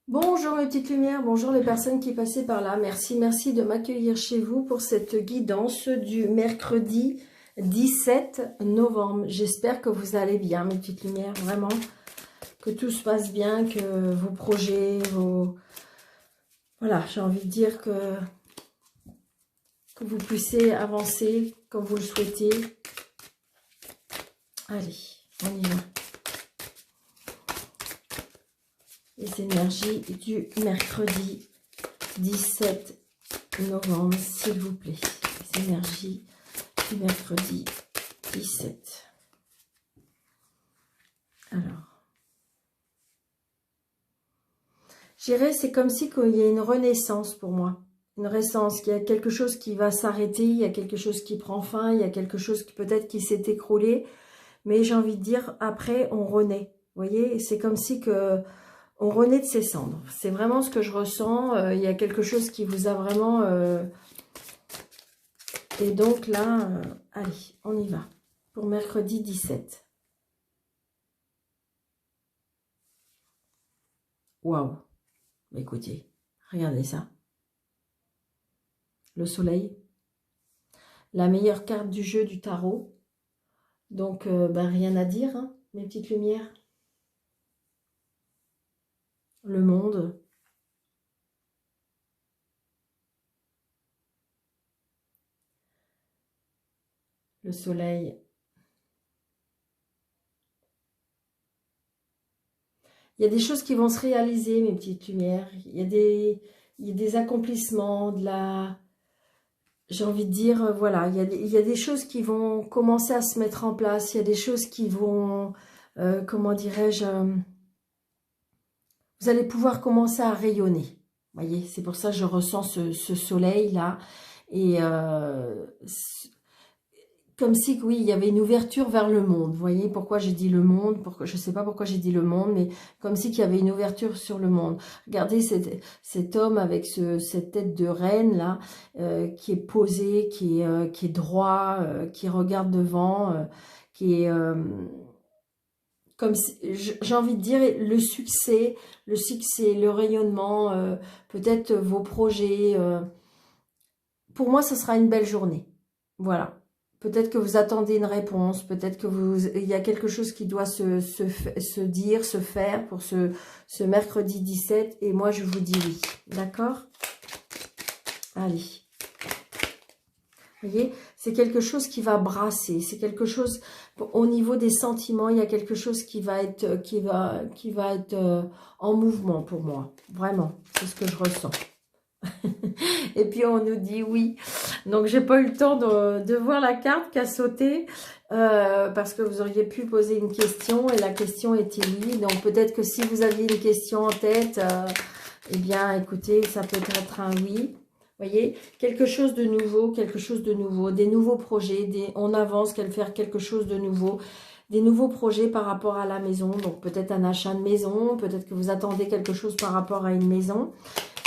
Bonjour mes petites lumières, bonjour les personnes qui passaient par là. Merci de m'accueillir chez vous pour cette guidance du mercredi 17 novembre. J'espère que vous allez bien mes petites lumières, vraiment. Que tout se passe bien, que vos projets, Voilà, j'ai envie de dire que vous puissiez avancer comme vous le souhaitez. Allez, on y va. Les énergies du mercredi 17 novembre, s'il vous plaît. Les énergies du mercredi 17. Alors, je dirais, c'est comme si il y a une renaissance pour moi. Une renaissance, qu'il y a quelque chose qui va s'arrêter, il y a quelque chose qui prend fin, il y a quelque chose qui peut-être qui s'est écroulé. Mais j'ai envie de dire, après, on renaît. Vous voyez, c'est comme si on renaît de ses cendres. C'est vraiment ce que je ressens. Il y a quelque chose qui vous a vraiment... Et donc là, allez, on y va. Pour mercredi 17. Waouh. Écoutez, regardez ça. Le soleil. La meilleure carte du jeu du tarot. Donc, rien à dire, hein, mes petites lumières. Le monde. Le soleil. Il y a des choses qui vont se réaliser, mes petites lumières. Il y a des accomplissements, j'ai envie de dire, voilà, il y a des choses qui vont commencer à se mettre en place. Il y a des choses qui vont, comment dirais-je, vous allez pouvoir commencer à rayonner. Vous voyez, c'est pour ça que je ressens ce soleil-là. Et comme si, oui, il y avait une ouverture vers le monde. Vous voyez pourquoi j'ai dit le monde, je ne sais pas pourquoi j'ai dit le monde, mais comme si qu'il y avait une ouverture sur le monde. Regardez cet homme avec cette tête de reine, là, qui est posé, qui est droit, qui regarde devant, qui est... comme j'ai envie de dire, le rayonnement, peut-être vos projets. Pour moi, ce sera une belle journée. Voilà. Peut-être que vous attendez une réponse, peut-être que il y a quelque chose qui doit se dire, se faire pour ce mercredi 17. Et moi, je vous dis oui. D'accord? Allez. Vous voyez, c'est quelque chose qui va brasser, c'est quelque chose, au niveau des sentiments, il y a quelque chose qui va être, en mouvement pour moi. Vraiment, c'est ce que je ressens. Et puis on nous dit oui. Donc j'ai pas eu le temps de voir la carte qui a sauté, parce que vous auriez pu poser une question et la question était oui. Donc peut-être que si vous aviez une question en tête, eh bien écoutez, ça peut être un oui. Vous voyez, quelque chose de nouveau, des nouveaux projets, on avance, faire quelque chose de nouveau, des nouveaux projets par rapport à la maison. Donc peut-être un achat de maison, peut-être que vous attendez quelque chose par rapport à une maison.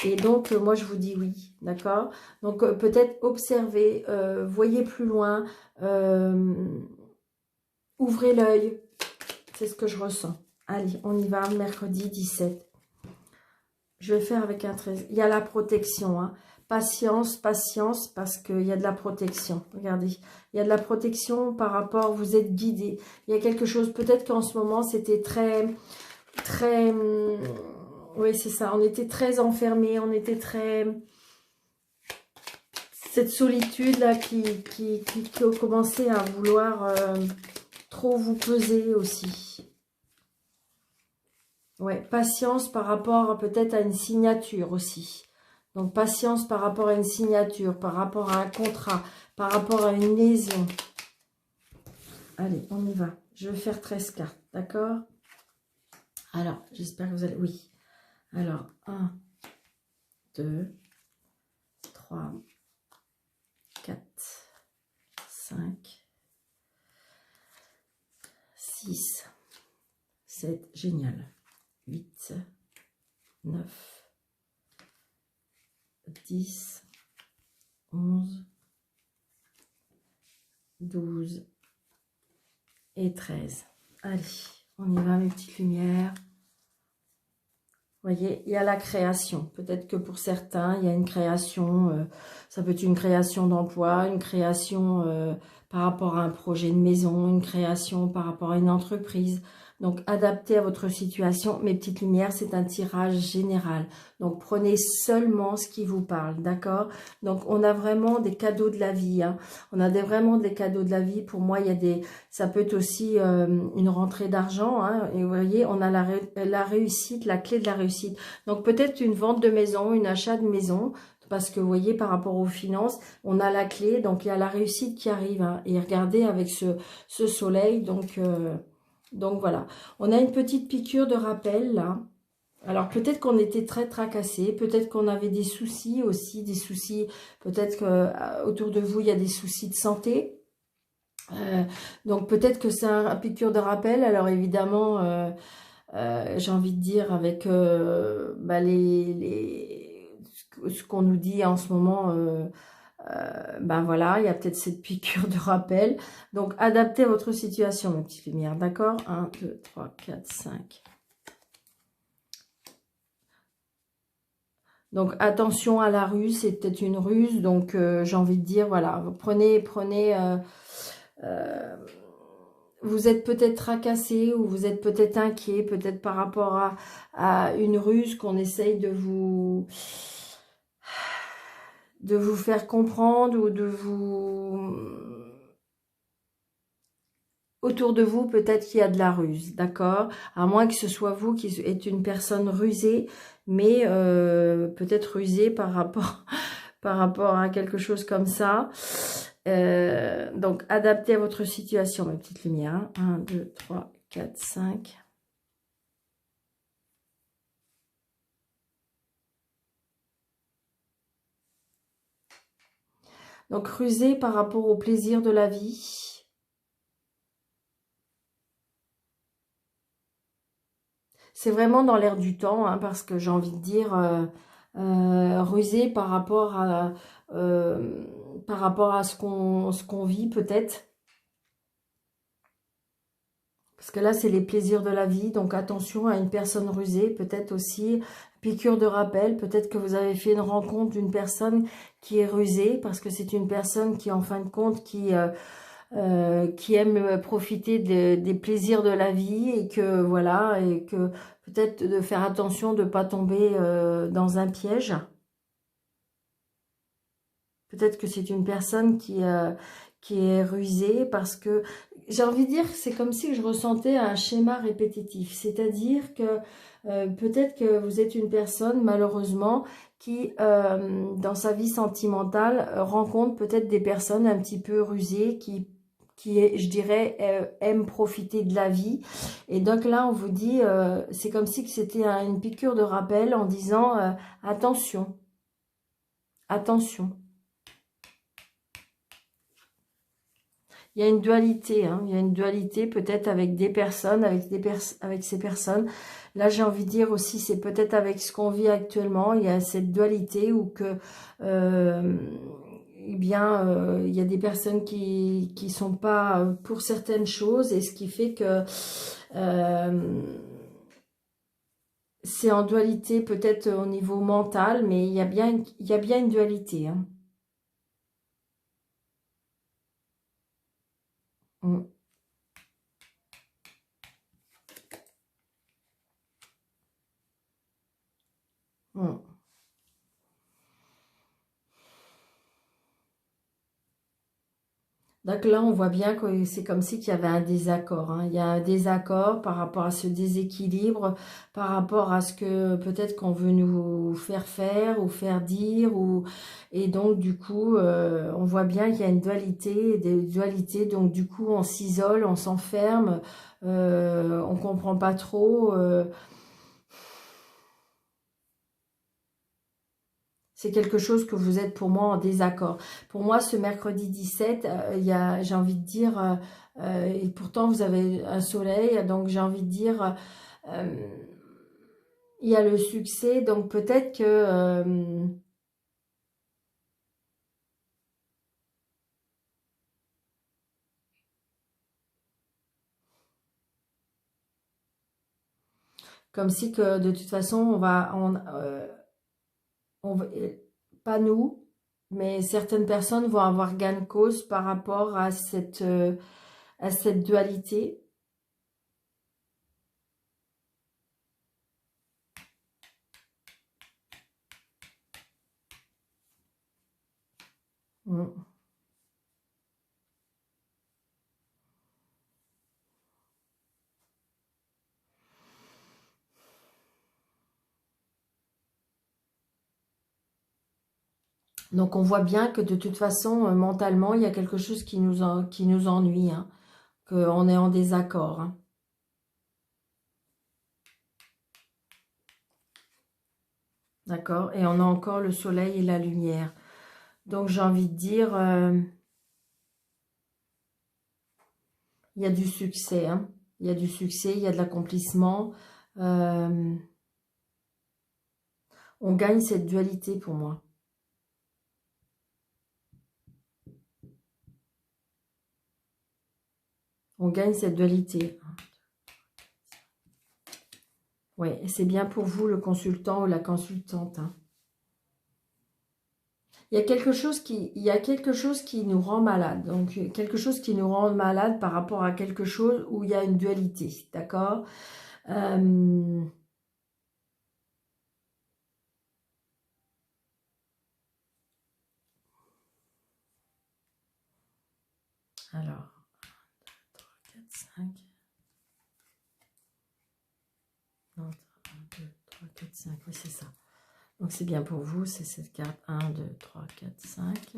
Et donc, moi, je vous dis oui, d'accord? Donc, peut-être observez, voyez plus loin, ouvrez l'œil. C'est ce que je ressens. Allez, on y va, mercredi 17. Je vais faire avec un 13. Il y a la protection, hein. Patience, patience, parce qu'il y a de la protection. Regardez, il y a de la protection par rapport, vous êtes guidé. Il y a quelque chose, peut-être qu'en ce moment, c'était très... Oui, c'est ça. On était très enfermés, on était très... Cette solitude-là qui a commencé à vouloir trop vous peser aussi. Ouais, patience par rapport peut-être à une signature aussi. Donc, patience par rapport à une signature, par rapport à un contrat, par rapport à une liaison. Allez, on y va. Je vais faire 13 cartes, d'accord? Alors, j'espère que vous allez... Oui. Alors, 1, 2, 3, 4, 5, 6, 7, génial. 8, 9, 10, 11, 12 et 13. Allez, on y va mes petites lumières. voyez, il y a la création. Peut-être que pour certains, il y a une création, ça peut être une création d'emploi, une création par rapport à un projet de maison, une création par rapport à une entreprise. Donc, adapté à votre situation. Mes petites lumières, c'est un tirage général. Donc, prenez seulement ce qui vous parle, d'accord? Donc, on a vraiment des cadeaux de la vie, hein. On a vraiment des cadeaux de la vie. Pour moi, il y a des... Ça peut être aussi une rentrée d'argent, hein. Et vous voyez, on a la réussite, la clé de la réussite. Donc, peut-être une vente de maison, une achat de maison. Parce que, vous voyez, par rapport aux finances, on a la clé. Donc, il y a la réussite qui arrive, hein. Et regardez avec ce soleil, donc voilà, on a une petite piqûre de rappel là. Alors peut-être qu'on était très tracassé, peut-être qu'on avait des soucis aussi, des soucis, peut-être que autour de vous il y a des soucis de santé. Donc peut-être que c'est un piqûre de rappel. Alors évidemment, j'ai envie de dire avec bah, ce qu'on nous dit en ce moment. Ben voilà, il y a peut-être cette piqûre de rappel. Donc, adaptez votre situation, mes petites lumières, d'accord? 1, 2, 3, 4, 5. Donc, attention à la ruse, c'est peut-être une ruse. Donc, j'ai envie de dire, voilà, prenez vous êtes peut-être tracassé ou vous êtes peut-être inquiet, peut-être par rapport à une ruse qu'on essaye de vous faire comprendre ou de vous... Autour de vous, peut-être qu'il y a de la ruse, d'accord? À moins que ce soit vous qui êtes une personne rusée, mais peut-être rusée par rapport, par rapport à quelque chose comme ça. Donc, adaptez à votre situation, ma petite lumière. 1, 2, 3, 4, 5. Donc, rusé par rapport au plaisir de la vie. C'est vraiment dans l'air du temps, hein, parce que j'ai envie de dire rusé par rapport à ce qu'on vit peut-être. Parce que là, c'est les plaisirs de la vie. Donc, attention à une personne rusée. Peut-être aussi, piqûre de rappel. Peut-être que vous avez fait une rencontre d'une personne qui est rusée. Parce que c'est une personne qui, en fin de compte, qui aime profiter des plaisirs de la vie. Et que, voilà, et que peut-être de faire attention de ne pas tomber dans un piège. Peut-être que c'est une personne qui est rusée parce que, j'ai envie de dire, c'est comme si je ressentais un schéma répétitif. C'est-à-dire que peut-être que vous êtes une personne, malheureusement, qui, dans sa vie sentimentale, rencontre peut-être des personnes un petit peu rusées qui je dirais, aiment profiter de la vie. Et donc là, on vous dit, c'est comme si c'était une piqûre de rappel en disant, attention, attention. Il y a une dualité, hein. Il y a une dualité peut-être avec des personnes, avec ces personnes. Là, j'ai envie de dire aussi, c'est peut-être avec ce qu'on vit actuellement. Il y a cette dualité où que, eh bien, il y a des personnes qui sont pas pour certaines choses, et ce qui fait que c'est en dualité peut-être au niveau mental, mais il y a bien une dualité, hein. Mm, mm. Donc là, on voit bien que c'est comme si qu'il y avait un désaccord, hein. Il y a un désaccord par rapport à ce déséquilibre, par rapport à ce que peut-être qu'on veut nous faire ou faire dire. Et donc, du coup, on voit bien qu'il y a une dualité, des dualités. Donc, du coup, on s'isole, on s'enferme, on comprend pas trop. C'est quelque chose que vous êtes pour moi en désaccord. Pour moi, ce mercredi 17, j'ai envie de dire, et pourtant vous avez un soleil, donc j'ai envie de dire, il y a le succès, donc peut-être que Comme si que de toute façon, pas nous, mais certaines personnes vont avoir gain de cause par rapport à cette dualité. Mm. Donc on voit bien que de toute façon, mentalement, il y a quelque chose qui nous ennuie, hein, qu'on est en désaccord, hein. D'accord? Et on a encore le soleil et la lumière. Donc j'ai envie de dire, il y a du succès, hein. Il y a du succès, il y a de l'accomplissement. Euh, on gagne cette dualité pour moi. On gagne cette dualité. Oui, et c'est bien pour vous, le consultant ou la consultante, hein. Il y a quelque chose qui nous rend malade. Donc, quelque chose qui nous rend malade par rapport à quelque chose où il y a une dualité. D'accord? euh, alors, 3, 4, 5. Non, 1, 2, 3, 4, 5. Oui, c'est ça. Donc, c'est bien pour vous. C'est cette carte. 1, 2, 3, 4, 5.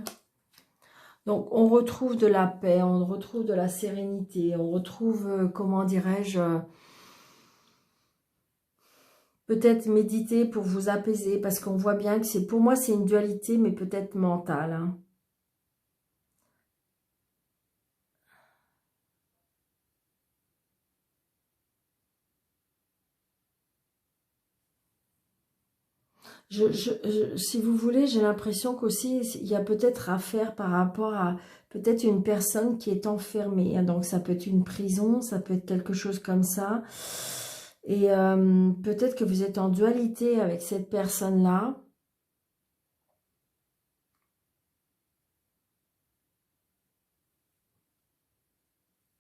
Donc, on retrouve de la paix, on retrouve de la sérénité, on retrouve, comment dirais-je, peut-être méditer pour vous apaiser, parce qu'on voit bien que pour moi, c'est une dualité, mais peut-être mentale, hein. Si vous voulez, j'ai l'impression qu'aussi, il y a peut-être à faire par rapport à peut-être une personne qui est enfermée, hein. Donc, ça peut être une prison, ça peut être quelque chose comme ça. Et peut-être que vous êtes en dualité avec cette personne-là,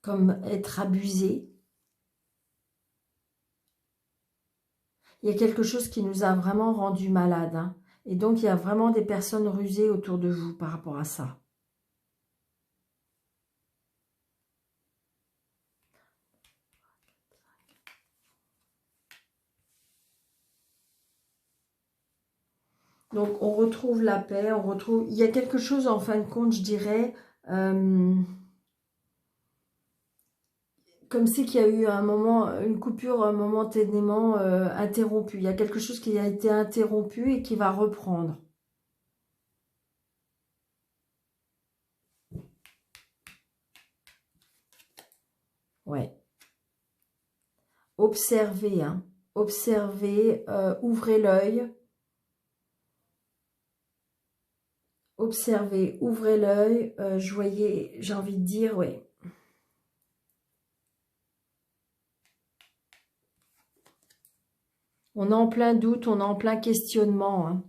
comme être abusé. Il y a quelque chose qui nous a vraiment rendu malades, hein. Et donc, il y a vraiment des personnes rusées autour de vous par rapport à ça. Donc, on retrouve la paix, on retrouve... Il y a quelque chose, en fin de compte, je dirais, comme si qu'il y a eu un moment, une coupure momentanément interrompue. Il y a quelque chose qui a été interrompu et qui va reprendre. Ouais. Observez, hein. Observez, ouvrez l'œil. Observez, ouvrez l'œil. J'ai envie de dire, ouais. On est en plein doute, on est en plein questionnement, hein.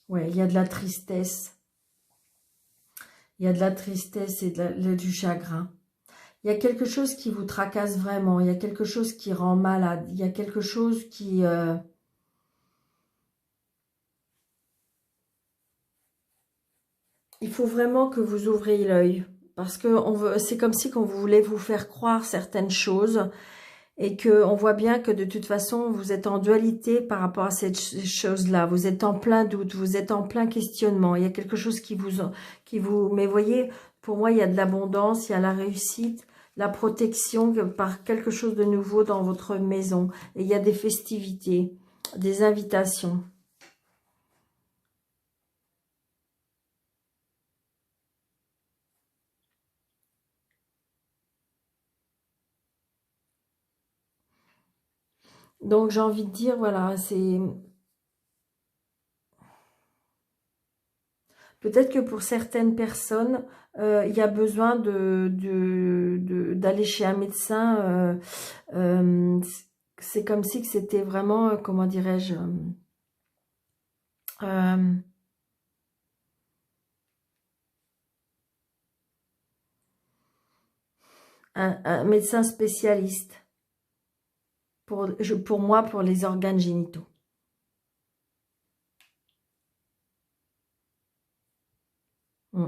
Ouais, il y a de la tristesse. Il y a de la tristesse et du chagrin. Il y a quelque chose qui vous tracasse vraiment. Il y a quelque chose qui rend malade. Il y a quelque chose qui... Il faut vraiment que vous ouvriez l'œil. Parce que c'est comme si on voulait vous faire croire certaines choses. Et qu'on voit bien que de toute façon, vous êtes en dualité par rapport à ces choses-là. Vous êtes en plein doute, vous êtes en plein questionnement. Il y a quelque chose Mais voyez, pour moi, il y a de l'abondance, il y a la réussite, la protection par quelque chose de nouveau dans votre maison. Et il y a des festivités, des invitations. Donc, j'ai envie de dire, voilà, c'est... Peut-être que pour certaines personnes, il y a besoin d'aller chez un médecin. C'est comme si que c'était vraiment, comment dirais-je, euh, un médecin spécialiste. Pour moi, pour les organes génitaux. Mm.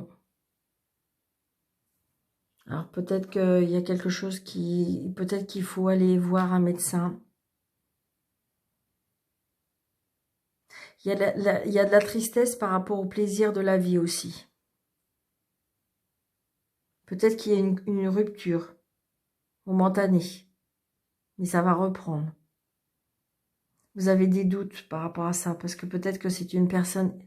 Alors peut-être qu'il y a quelque chose qui... Peut-être qu'il faut aller voir un médecin. Il y a il y a de la tristesse par rapport au plaisir de la vie aussi. Peut-être qu'il y a une rupture momentanée. Mais ça va reprendre. Vous avez des doutes par rapport à ça, parce que peut-être que c'est une personne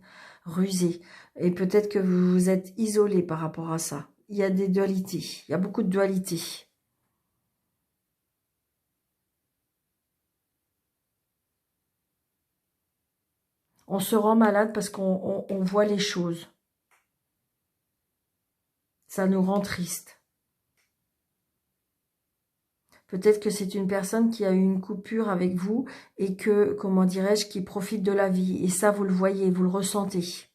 rusée. Et peut-être que vous vous êtes isolé par rapport à ça. Il y a des dualités. Il y a beaucoup de dualités. On se rend malade parce qu'on voit les choses. Ça nous rend triste. Peut-être que c'est une personne qui a eu une coupure avec vous et que, comment dirais-je, qui profite de la vie. Et ça, vous le voyez, vous le ressentez.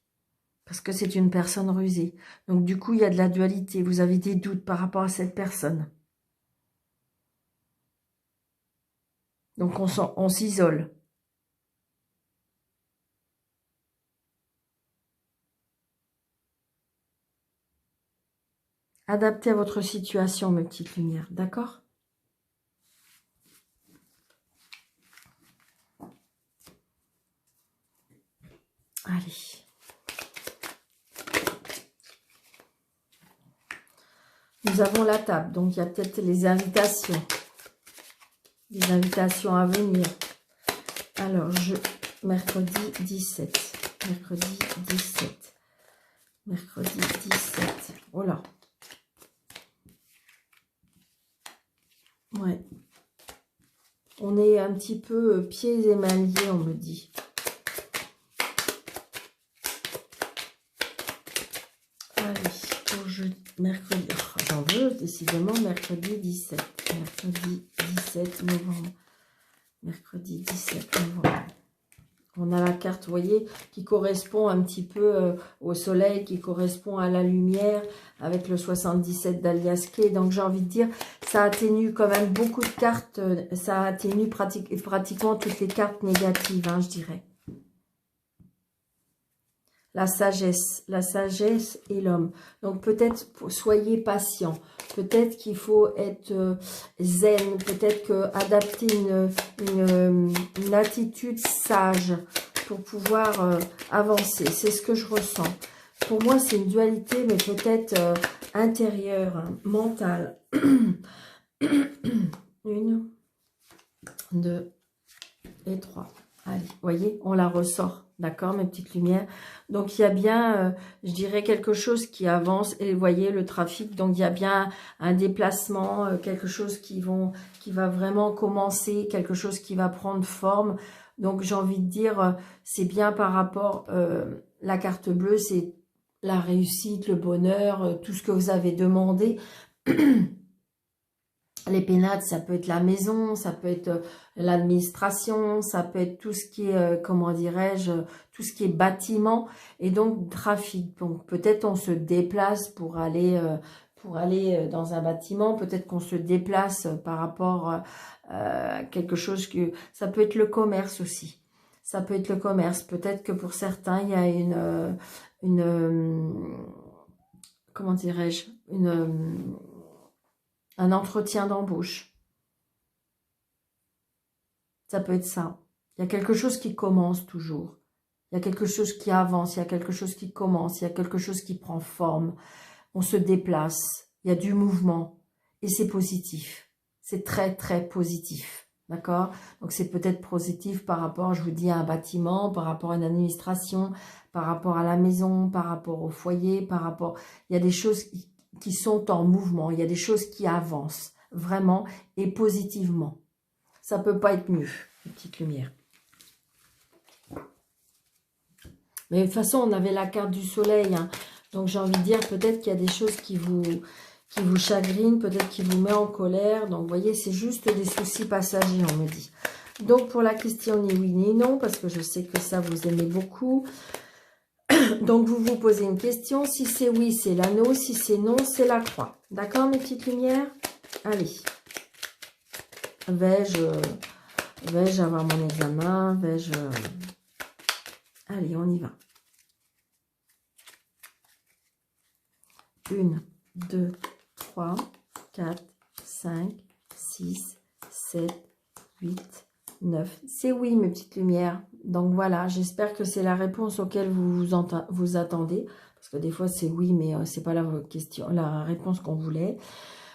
Parce que c'est une personne rusée. Donc du coup, il y a de la dualité. Vous avez des doutes par rapport à cette personne. Donc on s'isole. Adaptez à votre situation, mes petites lumières. D'accord? Allez. Nous avons la table. Donc il y a peut-être les invitations. Les invitations à venir. Alors, mercredi 17. Mercredi 17. Mercredi 17. Oh là. Ouais. On est un petit peu pieds et mains liés, on me dit. Allez, pour mercredi. Oh, j'en veux, décidément, mercredi 17. Mercredi 17 novembre. Mercredi 17 novembre. On a la carte, vous voyez, qui correspond un petit peu au soleil, qui correspond à la lumière, avec le 77 d'Alias Kay. Donc, j'ai envie de dire, ça atténue quand même beaucoup de cartes. Ça atténue pratiquement toutes les cartes négatives, hein, je dirais. La sagesse et l'homme. Donc, peut-être, soyez patient. Peut-être qu'il faut être zen. Peut-être que adapter une attitude sage pour pouvoir avancer. C'est ce que je ressens. Pour moi, c'est une dualité, mais peut-être intérieure, hein, mentale. 1, 2 et 3. Allez, vous voyez, on la ressort. D'accord, mes petites lumières. Donc, il y a bien, je dirais, quelque chose qui avance. Et vous voyez, le trafic. Donc, il y a bien un déplacement, quelque chose qui va vraiment commencer, quelque chose qui va prendre forme. Donc, j'ai envie de dire, c'est bien par rapport, la carte bleue, c'est la réussite, le bonheur, tout ce que vous avez demandé. Les pénates, ça peut être la maison, ça peut être l'administration, ça peut être tout ce qui est, comment dirais-je, tout ce qui est bâtiment et donc trafic. Donc peut-être on se déplace pour aller dans un bâtiment, peut-être qu'on se déplace par rapport à quelque chose que... Ça peut être le commerce aussi. Ça peut être le commerce. Peut-être que pour certains, il y a comment dirais-je, un entretien d'embauche. Ça peut être ça. Il y a quelque chose qui commence toujours. Il y a quelque chose qui avance, il y a quelque chose qui commence, il y a quelque chose qui prend forme. On se déplace, il y a du mouvement et c'est positif. C'est très, très positif. D'accord? Donc, c'est peut-être positif par rapport, je vous dis, à un bâtiment, par rapport à une administration, par rapport à la maison, par rapport au foyer, par rapport... Il y a des choses qui sont en mouvement, il y a des choses qui avancent, vraiment, et positivement. Ça ne peut pas être mieux, une petite lumière. Mais de toute façon, on avait la carte du soleil. Hein. Donc, j'ai envie de dire, peut-être qu'il y a des choses qui vous chagrinent, peut-être qui vous met en colère. Donc, vous voyez, c'est juste des soucis passagers, on me dit. Donc, pour la question ni oui ni non, parce que je sais que ça, vous aimez beaucoup. Donc, vous vous posez une question. Si c'est oui, c'est l'anneau. Si c'est non, c'est la croix. D'accord, mes petites lumières? Allez. Vais-je avoir mon examen? Vais-je... Allez, on y va. 1, 2, 3, 4, 5, 6, 7, 8, 9. C'est oui, mes petites lumières. Donc voilà, j'espère que c'est la réponse auquel vous attendez. Parce que des fois, c'est oui, mais c'est pas la réponse qu'on voulait.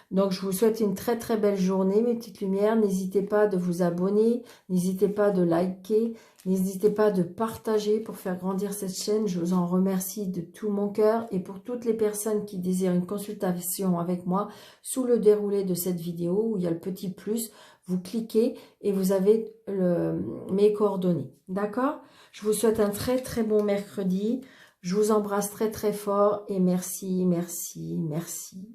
Donc, je vous souhaite une très très belle journée, mes petites lumières. N'hésitez pas de vous abonner, n'hésitez pas de liker, n'hésitez pas de partager pour faire grandir cette chaîne. Je vous en remercie de tout mon cœur. Et pour toutes les personnes qui désirent une consultation avec moi, sous le déroulé de cette vidéo, où il y a le petit plus, vous cliquez et vous avez mes coordonnées. D'accord? Je vous souhaite un très très bon mercredi. Je vous embrasse très très fort et merci, merci, merci.